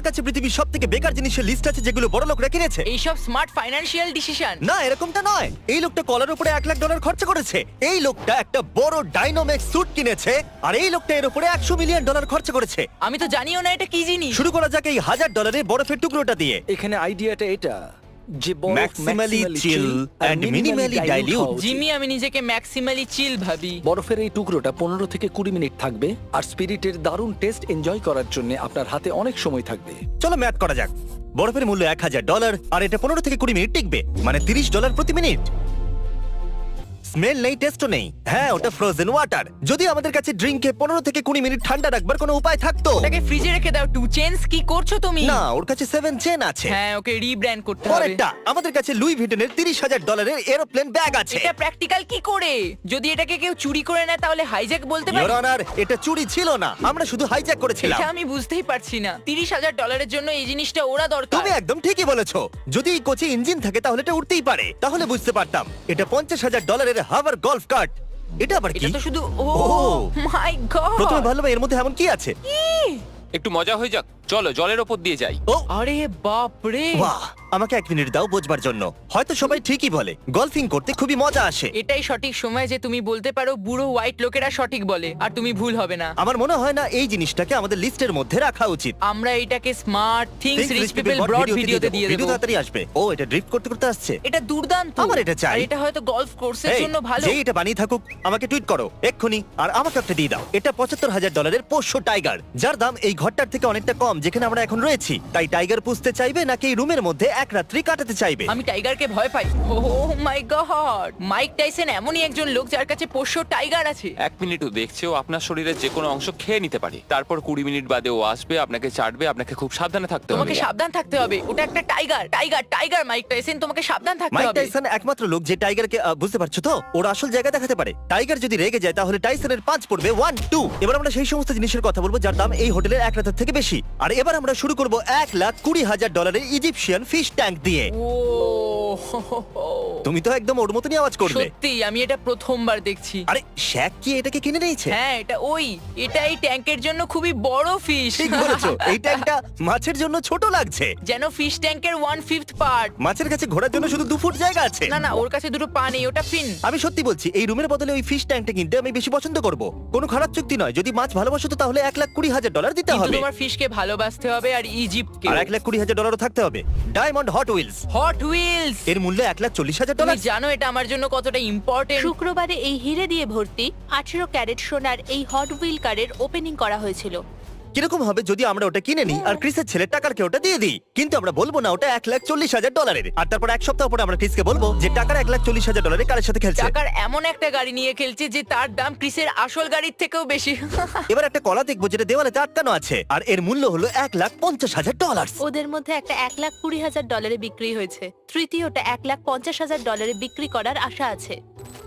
কাছে পৃথিবীর সবথেকে বেকার জিনিসের লিস্ট আছে যেগুলো বড় লোকরা কিনেছে। এইসব স্মার্ট ফাইন্যান্সিয়াল ডিসিশন। না, এরকমটা নয়। এই লোকটা কলার উপরে $1,00,000 খরচা করেছে। এই লোকটা একটা বড় ডাইনোমেক্স স্যুট কিনেছে, আর এই লোকটা এর উপরে $100 মিলিয়ন খরচা করেছে। আমি তো জানিও না এটা কি জিনিস। শুরু করা যাক এই $1,000 বরফের টুকরোটা দিয়ে। এখানে আইডিয়াটা এটা যে বরফ Maximally chill and minimally dilute। Jimmy, আমি নিজেকে ম্যাক্সিমালি চিল ভাবি। বরফের এই টুকরোটা 15 থেকে 20 মিনিট থাকবে আর স্পিরিটের দারুণ টেস্ট এনজয় করার জন্য আপনার হাতে অনেক সময় থাকবে। চলো ম্যাথ করা যাক। বরফের মূল্য $1,000 আর এটা 15 থেকে 20 মিনিট টিকবে, মানে $30 প্রতি মিনিট। স্মেল নেই, টেস্টও নেই। হ্যাঁ, ওটা ফ্রোজেন ওয়াটার। যদি আমাদের কাছে ড্রিঙ্কে 15 থেকে 20 মিনিট ঠান্ডা রাখবার কোনো উপায় থাকতো। ওটাকে ফ্রিজে রেখে দাও। টু চেঞ্জ কি করছো তুমি? না, ওর কাছে 7 চেন আছে। হ্যাঁ, ওকে রিব্র্যান্ড করতে হবে। পরেরটা, আমাদের কাছে লুই ভিটনের $30,000 এরোপ্লেন ব্যাগ আছে। এটা প্র্যাকটিক্যাল কি করে? যদি এটাকে কেউ চুরি করে নেয় তাহলে হাইজ্যাক বলতে ইওর পারি? অনার, এটা চুরি ছিল না, আমরা শুধু হাইজ্যাক করেছিলাম। এটা আমি বুঝতেই পারছি না। $30,000 জন্য এই জিনিসটা ওরা দরকার। তুমি একদম ঠিকই বলেছো। যদি এই কোচে ইঞ্জিন থাকে তাহলে এটা উঠতেই পারে, তাহলে বুঝতে পারতাম। এটা $50,000 হাভার গলফ কার্ট। এটা আবার কি? এটা তো শুধু ও ওহ। মাই গড। প্রথমে ভাবলাম এর মধ্যে এমন কি আছে। একটু মজা হয়ে যাক, চলো জলের ওপর দিয়ে যাই। ও আরে বাপ রে। বাহ, আমাকে 1 মিনিট দাও বোঝবার জন্য। হয়তো সবাই ঠিকই বলে, গলফিং করতে খুবই মজা আসে। এটাই সঠিক সময় যে তুমি বলতে পারো বুড়ো হোয়াইট লোকেরা সঠিক বলে, আর তুমি ভুল হবে না। আমার মনে হয় না এই জিনিসটাকে আমাদের লিস্টের মধ্যে রাখা উচিত। আমরা এটাকে smart things rich people Brought brought ভিডিওতে দিয়ে ভিডিও দেব। তাড়াতাড়ি আসবে। ও, এটা ড্রিফট করতে করতে আসছে। এটা দুর্দান্ত। আমার এটা চাই। আর এটা হয়তো গলফ কোর্সের এই, জন্য ভালো। যেই এটা বানিয়ে থাকুক আমাকে টুইট করো এক্ষুনি, আর আমাকে একটা দিয়ে দাও। এটা $75,000 পোষ্য টাইগার, যার দাম এই ঘরটার থেকে অনেকটা কম যেখানে আমরা এখন রয়েছি। তাই টাইগার পুষতে চাইবে নাকি এই রুমের মধ্যে এক রাত্রি কাটাতে চাইবে? আমি টাইগারকে ভয় পাই। ও মাই গড, মাইক টাইসন এমনই একজন লোক যার কাছে পোষ্য টাইগার আছে। 1 মিনিটও দেখছে ও আপনার শরীরের যে কোনো অংশ খেয়ে নিতে পারে। তারপর 20 মিনিট বাদে ও আসবে, আপনাকে চাটবে, আপনাকে খুব সাবধানে থাকতে হবে। তোমাকে সাবধান থাকতে হবে। ওটা একটা tiger. Tiger tiger Mike Tyson, তোমাকে সাবধান থাকতে মাইক হবে। টাইসন একমাত্র লোক যে টাইগারকে বুঝতে পারছো তো, ওর আসল জায়গা দেখাতে পারে। টাইগার যদি রেগে যায় তাহলে টাইসনের 5 পড়বে 1 2। এবার আমরা সেই সমস্ত জিনিসের কথা বলবো যার দাম এই হোটেলের 1 রাতের থেকে বেশি। আর এবার আমরা শুরু করব $1,20,000 ইজিপশিয়ান ফিশ ট্যাঙ্ক দিয়ে। ও তুমি তো একদম ওর মতনই আওয়াজ করবে। সত্যি আমি এটা প্রথমবার দেখছি। আরে শ্যাক কি এটাকে কিনে নিয়েছে? হ্যাঁ, এটা এই ট্যাঙ্কের জন্য খুবই বড় ফিশ। ঠিক বলেছো, এই ট্যাঙ্কটা মাছের জন্য ছোট লাগছে। যেন ফিশ ট্যাঙ্কের 1/5 পার্ট। মাছের কাছে ঘোরার জন্য শুধু 2 ফুট জায়গা আছে। না না, ওর কাছে দুটো পা নেই, ওটা ফিন। আমি সত্যি বলছি, এই রুমের বদলে ওই ফিশ ট্যাঙ্কটা কিনতে আমি বেশি পছন্দ করব। কোনো খারাপ চুক্তি নয়। যদি মাছ ভালোবাসো তো তাহলে $1,20,000 দিতে কিন্তু হবে। তোমার ফিশকে ভালোবাসতে হবে আর ইজিপ্টকে। আর $1,20,000 থাকতে হবে। Diamond Hot Wheels, Hot Wheels. এর মূল্য $1,40,000। তুমি জানো এটা আমার জন্য কতটা ইম্পর্টেন্ট? শুক্রবারে এই হিরে দিয়ে ভর্তি 18 ক্যারেট সোনার এই হট হুইল কারের ওপেনিং করা হয়েছিল। কিরকম হবে যদি আমরা ওটা কিনে নিই আর ক্রিসের ছেলে টাকারকে ওটা দিয়ে দিই? কিন্তু আমরা বলবো না ওটা $1,40,000। আর তারপর 1 সপ্তাহ পরে আমরা ক্রিসকে বলবো যে টাকার $1,40,000 কারের সাথে খেলছে। টাকার এমন একটা গাড়ি নিয়ে খেলছে যে তার দাম ক্রিসের আসল গাড়ির থেকেও বেশি। এবার একটা কলা দেখবো যেটা দেওয়ালেতে আটকানো আছে, আর এর মূল্য হলো $1,50,000। ওদের মধ্যে একটা $1,20,000 বিক্রি হয়েছে, তৃতীয়টা $1,50,000 বিক্রি করার আশা আছে।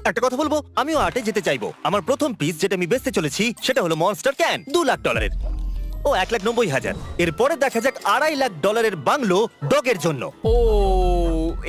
একটা কথা বলবো, আমিও আর্টে যেতে চাইবো। আমার প্রথম পিস যেটা আমি বেচতে চলেছি সেটা হলো মনস্টার ক্যান, $2,00,000। ও $1,90,000। এরপরে দেখা যাক $250,000 বাংলো ডগের জন্য। ও,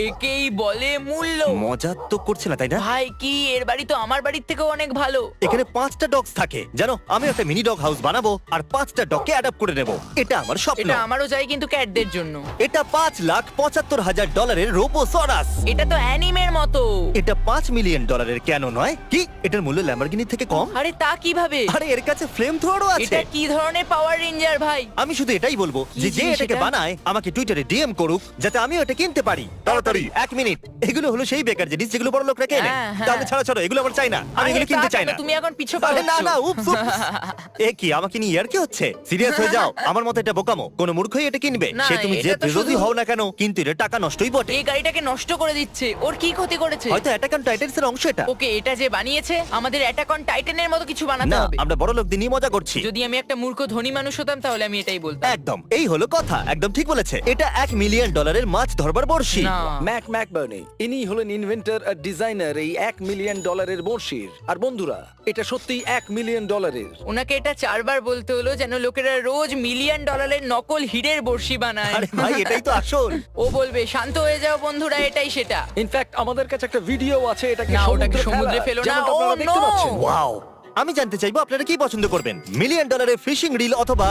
একেই বলে মূল্য। মজা তো করছে না, তাই না? ভাই কি, এর বাড়ি তো আমার বাড়ির থেকেও অনেক ভালো। এখানে 5টা ডগস থাকে, জানো? আমি একটা মিনি ডগ হাউস বানাবো আর 5টা ডগকে অ্যাডাপ্ট করে নেব। এটা আমার স্বপ্ন। এটা আমারও চাই, কিন্তু ক্যাটদের জন্য। এটা $5,75,000 রোবোসরাস। এটা তো অ্যানিমের মতো। এটা $5 মিলিয়ন কেন নয়? কি এটার মূল্য ল্যাম্বরগিনির থেকে কম? আরে তা কিভাবে? আরে এর কাছে ফ্লেম থ্রোয়ারও আছে। এটা কি ধরনের পাওয়ার রেঞ্জার ভাই? আমি শুধু এটাই বলবো কি যে যে জিনিস এটাকে এটা? বানায় আমাকে টুইটারে ডিএম করুক যাতে আমিও এটা কিনতে পারি। তাড়াতাড়ি 1 মিনিট। এগুলো হলো সেই বেকার জিনিস যেগুলো বড় লোকরা কেনে। হ্যাঁ, হ্যাঁ। তাহলে ছাড়া এগুলো আমার চাই না, আমি আরে এগুলো কিনতে তা চাই কেন? না। তুমি এখন পিছু আরে না পাচ্ছ। না, উপস উপস। এ কি আমাকে নিয়ে ইয়ার কি হচ্ছে? সিরিয়াস হয়ে যাও। আমার মতে এটা বোকামো, কোন মূর্খই এটা কিনবে। না, সে তুমি যে এটা তো বিরোধী শুধু- হও না কেন, কিন্তু এটা টাকা নষ্টই বটে। এই গাড়িটাকে নষ্ট করে দিচ্ছে। ওর কি ক্ষতি করেছে? হয়তো অ্যাটাক অন টাইটান্স এর অংশ এটা। ওকে, এটা যে বানিয়েছে আমাদের অ্যাটাক অন টাইটানের মতো কিছু বানাতে না, হবে। আমরা বড় লোকদের নিয়ে মজা করছি। যদি আমি একটা মূর্খ ধনী মানুষ হতাম তাহলে আমি এটাই বলতাম। একদম, এই হলো কথা। একদম ঠিক বলেছে। এটা $1 মিলিয়ন মাছ ধরবার বড়শি। না, ম্যাক ম্যাকবার্নি ইনি হলেন ইনভেন্টর আর ডিজাইনার এই $1 মিলিয়ন বড়শির। আর বন্ধুরা, এটা সত্যিই $1 মিলিয়ন। ওনাকে এটা 4 বার বলতে হলো যেন লোকেরা রোজ $1 মিলিয়ন নকল হিরের বড়শি বানায়। আরে ভাই, এটাই তো আসল। ও বলবে শান্ত হয়ে যাও বন্ধুরা, এটাই সেটা। ইনফ্যাক্ট আমাদের কাছে একটা ভিডিও আছে এটাকে না, ওটাকে সমুদ্রে ফেলো না। যেমনটা আপনারা Oh, দেখতে no! পাচ্ছেন। ওয়াও, আমি জানতে চাইবো আপনারা কি পছন্দ করবেন, $1 মিলিয়ন ফিশিং রিল অথবা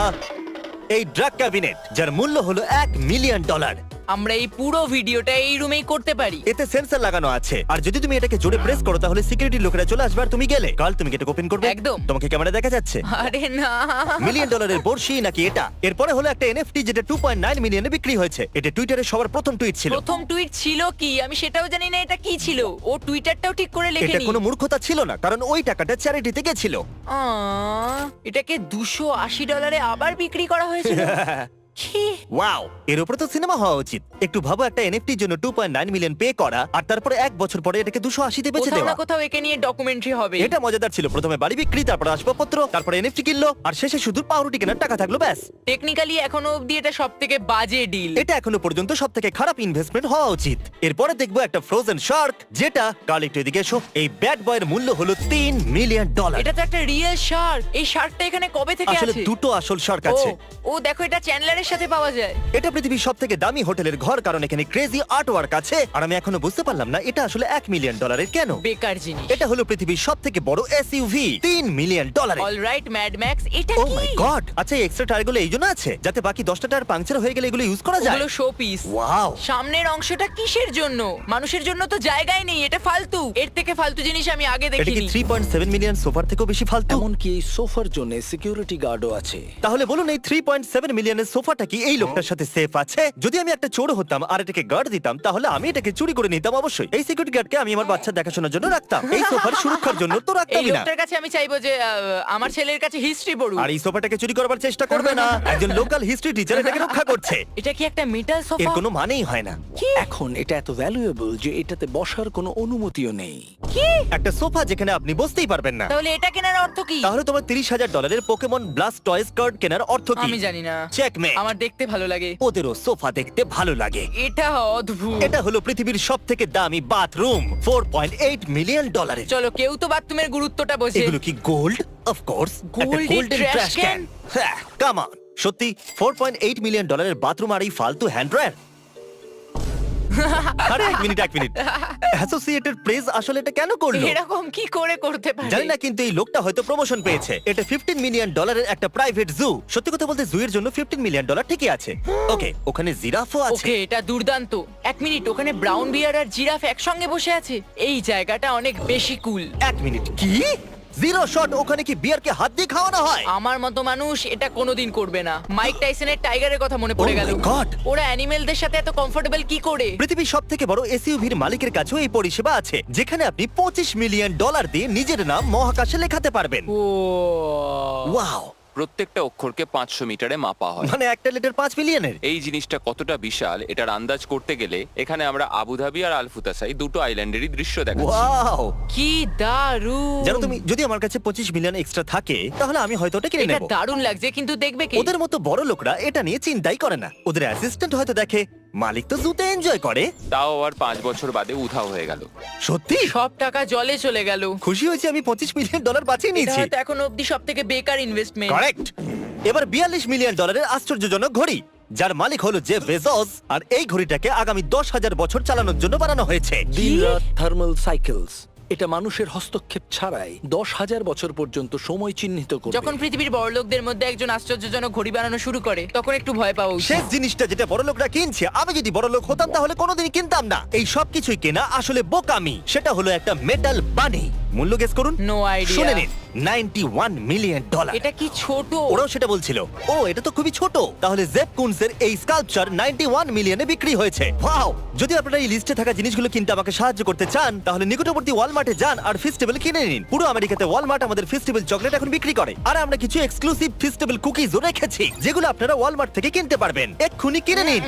এই ড্রাগ ক্যাবিনেট যার মূল্য হলো $1,000,000। আমরা এই পুরো ভিডিওটা এই রুমেই করতে পারি। এতে সেন্সর লাগানো আছে আর যদি তুমি এটাকে জোরে প্রেস করো তাহলে সিকিউরিটি লোকেরা চলে আসবে আর তুমি গেলে। কাল তুমি এটা ওপেন করবে? একদম। তোমাকে ক্যামেরা দেখা যাচ্ছে? আরে না, $1,000,000 বড়শি নাকি এটা? এরপরে হলো একটা এনএফটি যেটা 2.9 মিলিয়নে বিক্রি হয়েছে। এটা টুইটারে সবার প্রথম টুইট ছিল। প্রথম টুইট ছিল কি আমি সেটাও জানি না এটা কি ছিল। ও টুইটারটাও ঠিক করে এটা লেখেনি। কোনো মূর্খতা ছিল না কারণ ওই টাকাটা চ্যারিটিতে গেছিল। এটাকে $280 আবার বিক্রি করা হয়েছিল। কি? ওয়াও, এর উপরে তো সিনেমা হওয়া উচিত। একটু ভাবো একটা এনএফটির জন্য 2.9 মিলিয়ন পে করা আর তারপরে 1 বছর পরে এটাকে 280 বেচে কোথাও দেওয়া। না কোথাও একে নিয়ে ডকুমেন্টারি হবে। এটা মজাদার ছিল। প্রথমে বাড়ি বিক্রি, তারপরে আসবাবপত্র, তারপরে এনএফটি কিনলো আর শেষে শুধু পাউরুটি কেনার টাকা থাকলো ব্যাস। টেকনিক্যালি এখনো অবধি এটা সবথেকে বাজে ডিল। এটা এখনো পর্যন্ত সবথেকে খারাপ ইনভেস্টমেন্ট হওয়া উচিত। এরপরে দেখবো একটা ফ্রোজেন শার্ক যেটা কাল একটু এদিকে এসো। এই ব্যাড বয়ের মূল্য হলো $3 মিলিয়ন। এটা তো একটা রিয়েল শার্ক। এই শার্কটা এখানে কবে থেকে আসলে আছে? দুটো আসল শার্ক ও, আছে। ও দেখো এটা চ্যান্ডলারের সাথে পাওয়া যায়। এটা পৃথিবীর সবথেকে দামি হোটেলের ঘর কারণ এখানে ক্রেজি আর্টওয়ার্ক আছে আর আমি এখনো বুঝতে পারলাম না এটা আসলে $1 মিলিয়ন কেন। বেকার জিনিস। এটা হলো পৃথিবীর সবথেকে বড় SUV $3 million. Alright mad max, এটা ও কি? মাই গড! আচ্ছা এই এক্সট্রা টায়ারগুলো এই জন্য আছে যাতে বাকি 10টা টায়ার পাংচার হয়ে গেলে এগুলো ইউজ করা যায়। ওগুলো শো পিস। ওয়াও! সামনের অংশটা কিসের জন্য? মানুষের জন্য তো জায়গায় নেই, এটা ফালতু। এর থেকে ফালতু জিনিস আমি আগে এটা কি দেখিনি। 3.7 মিলিয়ন সোফার থেকেও বেশি ফালতু? এমনকি এই সোফার জন্য সিকিউরিটি গার্ডও আছে। তাহলে বলুন এই 3.7 মিলিয়নের সোফাটা কি এই লোকটার সাথে সেফ আছে? যদি আমি একটা চোর হতাম আর এটাকে গার্ড দিতাম তাহলে আমি এটাকে চুরি করে নিতাম অবশ্যই। এই সিকিউরিটি গার্ডকে আমি আমার বাচ্চা দেখাশোনার জন্য রাখতাম। এই সোফার সুরক্ষার জন্য তো এই রাখতামই না। লোকটার কাছে আমি চাইবো যে আমার ছেলের কাছে হিস্ট্রি পড়ুক। আর এই সোফাটাকে চুরি করবার চেষ্টা করবে না। একজন লোকাল হিস্ট্রি টিচার এটাকে রক্ষা করছে। এটা কি একটা মেটাল এর সোফা? কোনো মানেই হয় না। এখন এটা এত ভ্যালুয়েবল যে এটাতে বসার কোনো অনুমতিও নেই। কি? একটা সোফা যেখানে আপনি বসতেই পারবেন না। তাহলে এটা কেনার অর্থ কি? তাহলে তোমার $30,000 পোকেমন ব্লাস্ট টয়েস কার্ড কেনার অর্থ কি? আমি জানি না। চেকমেট। আমার দেখতে ভালো লাগে। ওদেরও সোফা দেখতে ভালো লাগে। এটা অদ্ভুত। এটা হলো পৃথিবীর সবথেকে দামি বাথরুম $4.8 মিলিয়ন। চলো কেউ তো বাথরুমের গুরুত্বটা বোঝে। এগুলো কি গোল্ড? Of course. Gold এর trash can? হ্যাঁ, কাম অন। সত্যি $4.8 মিলিয়ন বাথরুম আর এই ফালতু হ্যান্ড ড্রায়ার? আরে এক মিনিট অ্যাসোসিয়েটেড প্রেস আসলে এটা কেন করলো? এরকম কি করে করতে পারে? জানি না কিন্তু এই লোকটা হয়তো প্রমোশন পেয়েছে। এটা $15 মিলিয়ন একটা প্রাইভেট জু। সত্যি কথা বলতে জু এর জন্য $15 মিলিয়ন ঠিকই আছে। ওকে, ওখানে জিরাফও আছে। ওকে, এটা দুর্দান্ত। এক মিনিট, ওখানে ব্রাউন বিয়ার আর জিরাফ একসঙ্গে বসে আছে। এই জায়গাটা অনেক বেশি কুল। এক মিনিট, কি? Zero shot? ওখানে কি বিয়ারকে হাত দিয়ে খাওয়ানো হয়? আমার মতো মানুষ এটা কোনোদিন করবে না। মাইক টাইসনের টাইগারের কথা মনে পড়ে Oh my গেল। God! ওরা অ্যানিমেলদের সাথে এত কমফোর্টেবল কি করে? পৃথিবীর সবথেকে বড় এসইউভির মালিকের কাছেও এই পরিষেবা আছে যেখানে আপনি $25 মিলিয়ন দিয়ে নিজের নাম মহাকাশে লেখাতে পারবেন। ও ওয়াও! প্রত্যেকটা অক্ষরকে 500 মিটারে মাপা হয়। মানে একটা লিটার 5 মিলিয়নের। এই জিনিসটা কতটা বিশাল এটার আন্দাজ করতে গেলে এখানে আমরা আবুধাবি আর আলফুতাসাই দুটো আইল্যান্ডেরই দৃশ্য দেখাচ্ছি। ওয়াও! কি দারুণ। জানো তুমি, যদি আমার কাছে 25 মিলিয়ন এক্সট্রা থাকে তাহলে আমি হয়তো ওটা কিনে এটা নেব। দারুণ লাগছে, কিন্তু দেখবে কি? ওদের মতো বড় লোকরা এটা নিয়ে চিন্তাই করে না। ওদের অ্যাসিস্ট্যান্ট হয়তো দেখে, মালিক তো জুতে এনজয় করে। তাও আর 5 বছর বাদে উধাও হয়ে গেল। সত্যি সব টাকা জলে চলে গেল। খুশি হয়েছি আমি $25 মিলিয়ন বাঁচিয়ে এটা নিয়েছি। হয়তো এখন অবধি সব থেকে বেকার ইনভেস্টমেন্ট। কারেক্ট। এবার $42 মিলিয়ন আশ্চর্যজনক ঘড়ি যার মালিক হলো জেফ বেজোস, আর এই ঘড়িটাকে আগামী 10,000 বছর চালানোর জন্য বানানো হয়েছে। দিনরাত থার্মাল সাইকেলস। এটা মানুষের হস্তক্ষেপ ছাড়াই 10,000 বছর পর্যন্ত সময় চিহ্নিত করবে। যখন পৃথিবীর বড়লোকদের মধ্যে একজন আশ্চর্যজনক ঘড়ি বানানো শুরু করে তখন একটু ভয় পাওয়া উচিত। শেষ জিনিসটা যেটা বড় লোকরা কিনছে, আমি যদি বড় লোক হতাম তাহলে কোনোদিনই কিনতাম না। এই সব কিছুই কেনা আসলে বোকামি। সেটা হলো একটা মেটাল বানি। মূল্য গেস করুন। No idea. শুনে নিন, $91 মিলিয়ন। এটা কি ছোট? ওরাও সেটা বলছিল। ও, এটা তো খুবই ছোট। তাহলে জেফ কুনসের এই স্কাল্পচার 91 মিলিয়নে বিক্রি হয়েছে। ওয়াও! যদি আপনারা এই লিস্টে থাকা জিনিসগুলো কিনতে আমাকে সাহায্য করতে চান তাহলে নিকটবর্তী ওয়ালমার্টে যান আর ফেস্টিভ্যাল কিনে নিন। পুরো আমেরিকাতে ওয়ালমার্ট আমাদের ফেস্টিভ্যাল চকলেট এখন বিক্রি করে, আর আমরা কিছু এক্সক্লুসিভ ফেস্টিভ্যাল কুকিজও রেখেছি যেগুলো আপনারা ওয়ালমার্ট থেকে কিনতে পারবেন। এক্ষুনি কিনে নিন।